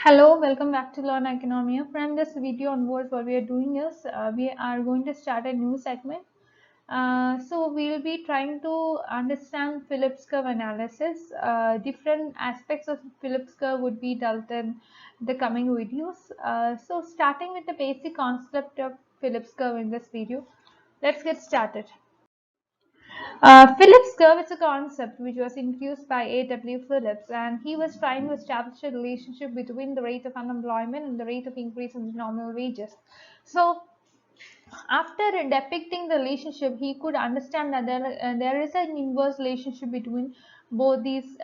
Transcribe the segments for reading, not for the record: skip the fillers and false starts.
Hello, welcome back to Learn Oikonomia. From this video onwards, what we are doing is we are going to start a new segment. So we will be trying to understand Phillips curve analysis. Different aspects of Phillips curve would be dealt in the coming videos. So starting with the basic concept of Phillips curve in this video, let's get started. Phillips curve is a concept which was introduced by A.W. Phillips, and he was trying to establish a relationship between the rate of unemployment and the rate of increase in the nominal wages. So, after depicting the relationship, he could understand that there is an inverse relationship between both these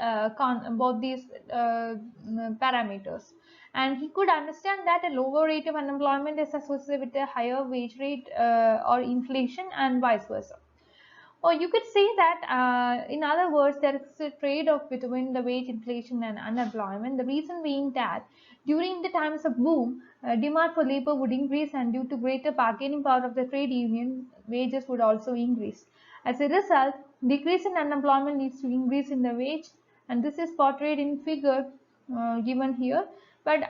parameters, and he could understand that a lower rate of unemployment is associated with a higher wage rate or inflation, and vice versa. Or you could say that, in other words, there is a trade-off between the wage inflation and unemployment. The reason being that during the times of boom, demand for labor would increase, and due to greater bargaining power of the trade union, wages would also increase. As a result, decrease in unemployment leads to increase in the wage, and this is portrayed in figure given here. But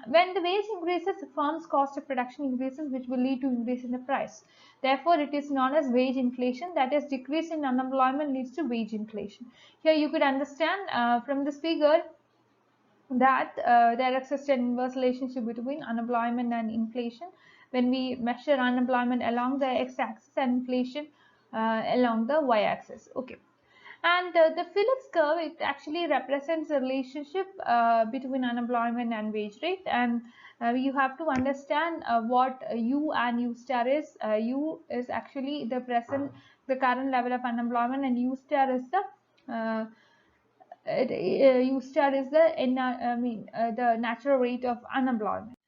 when the wage increases, the firm's cost of production increases, which will lead to increase in the price. Therefore, it is known as wage inflation, that is, decrease in unemployment leads to wage inflation. Here you could understand from this figure that there exists an inverse relationship between unemployment and inflation when we measure unemployment along the x-axis and inflation along the y-axis. Okay. And the Phillips curve, it actually represents a relationship between unemployment and wage rate, and you have to understand what U and U star is. U is actually the current level of unemployment, and U star is the natural rate of unemployment.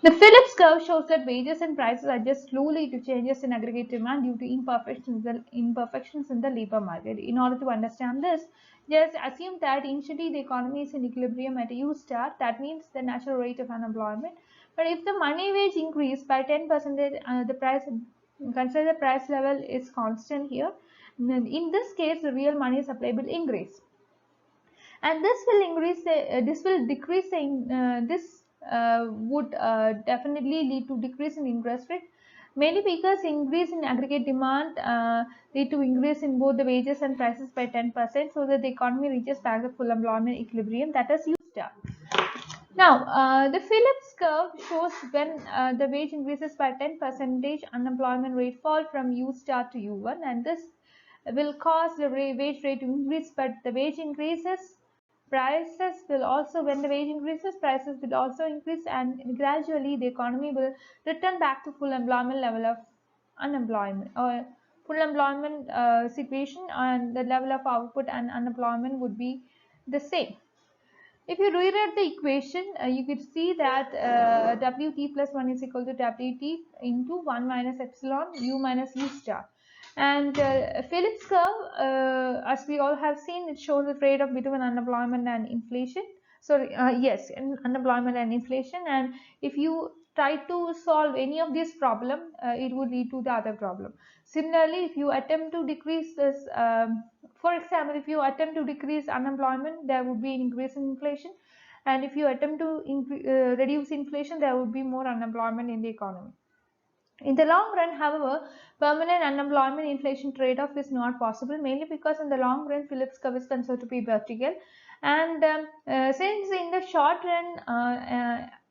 The Phillips curve shows that wages and prices adjust slowly to changes in aggregate demand due to imperfections in the labor market. In order to understand this, just assume that initially the economy is in equilibrium at a U star, that means the natural rate of unemployment. But if the money wage increase by 10%, consider the price level is constant here. In this case, the real money supply will increase, and this will increase this will decrease this would definitely lead to decrease in interest rate, mainly because increase in aggregate demand lead to increase in both the wages and prices by 10%, so that the economy reaches back to full employment equilibrium, that is U star. Now, the Phillips curve shows when the wage increases by 10%, unemployment rate fall from U star to U1, and this will cause the wage rate to increase, but the wage increases, prices will also, when the wage increases, prices will also increase, and gradually the economy will return back to full employment level of unemployment, or full employment situation, and the level of output and unemployment would be the same. If you rewrite the equation, you could see that Wt plus 1 is equal to Wt into 1 minus epsilon U minus U star. And Phillips curve, as we all have seen, it shows the trade-off between unemployment and inflation. Sorry, yes, unemployment and inflation. And if you try to solve any of this problem, it would lead to the other problem. Similarly, if you attempt to decrease this, for example, if you attempt to decrease unemployment, there would be an increase in inflation. And if you attempt to reduce inflation, there would be more unemployment in the economy. In the long run, however, permanent unemployment inflation trade-off is not possible, mainly because in the long run, Phillips curve is considered to be vertical. And since in the short run,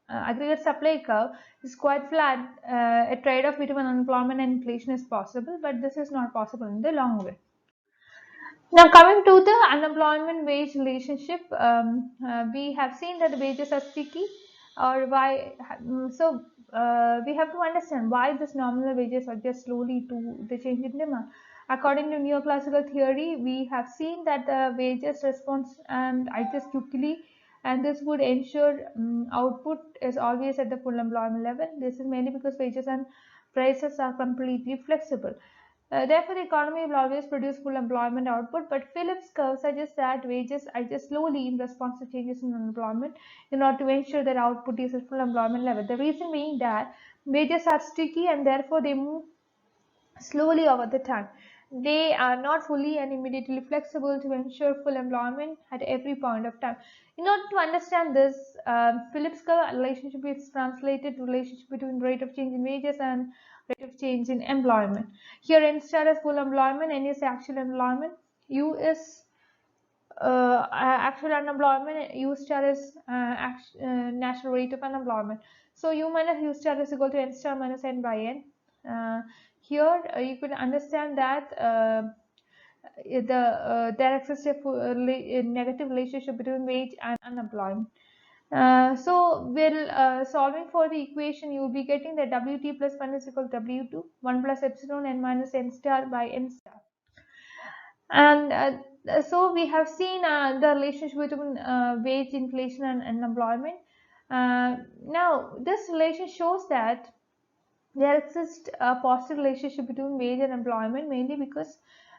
aggregate supply curve is quite flat, a trade-off between unemployment and inflation is possible, but this is not possible in the long run. Now, coming to the unemployment wage relationship, we have seen that the wages are sticky, or why. So, we have to understand why this nominal wages adjust slowly to the change in demand. According to neoclassical theory, we have seen that the wages respond and adjust quickly, and this would ensure output is always at the full employment level. This is mainly because wages and prices are completely flexible. Therefore, the economy will always produce full employment output, but Phillips curve suggests that wages adjust slowly in response to changes in unemployment in order to ensure that output is at full employment level. The reason being that wages are sticky, and therefore they move slowly over the time. They are not fully and immediately flexible to ensure full employment at every point of time. In order to understand this, Phillips curve relationship is translated to relationship between rate of change in wages and rate of change in employment. Here, N star is full employment, N is actual employment, U is actual unemployment, U star is national rate of unemployment. So U minus U star is equal to N star minus N by N. Here you could understand that there exists a negative relationship between wage and unemployment. So we'll solving for the equation, you will be getting that Wt plus 1 is equal to W2, 1 plus epsilon n minus n star by n star. And so we have seen the relationship between wage inflation and unemployment. Now this relation shows that there exists a positive relationship between wage and employment, mainly because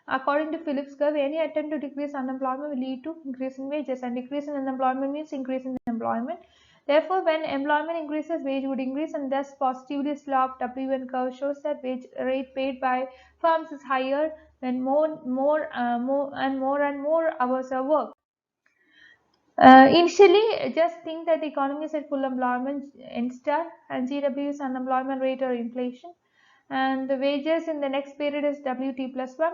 according to Phillips curve, any attempt to decrease unemployment will lead to increase in wages, and decrease in unemployment means increase in employment. Therefore, when employment increases, wage would increase, and thus positively sloped WN curve shows that wage rate paid by firms is higher when more hours are worked. Initially, just think that the economy is at full employment N star and GW is unemployment rate or inflation, and the wages in the next period is WT plus 1.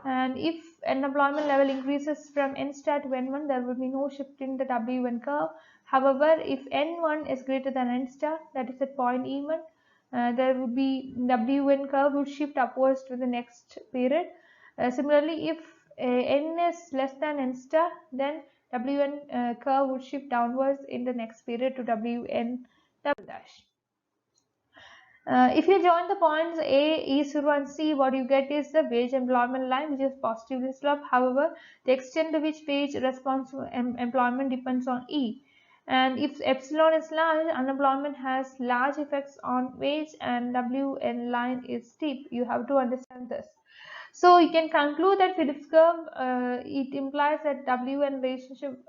And if unemployment level increases from N star to N1, there will be no shift in the W1 curve. However, if N1 is greater than N star, that is at point E1, there will be W1 curve will shift upwards to the next period. Similarly, if N is less than N star, then Wn curve would shift downwards in the next period to Wn double dash. If you join the points A, E0 and C, what you get is the wage employment line, which is positively sloped. However, the extent to which wage responds to employment depends on E. And if epsilon is large, unemployment has large effects on wage, and Wn line is steep. You have to understand this. So you can conclude that Phillips curve, it implies that Wn relationship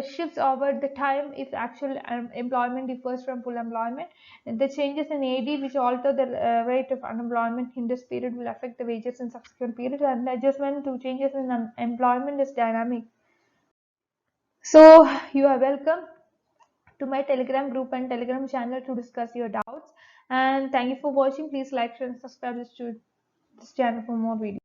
shifts over the time if actual employment differs from full employment. And the changes in AD which alter the rate of unemployment in this period will affect the wages in subsequent periods, and the adjustment to changes in employment is dynamic. So you are welcome to my Telegram group and Telegram channel to discuss your doubts. And thank you for watching. Please like, share, and subscribe this channel for more videos.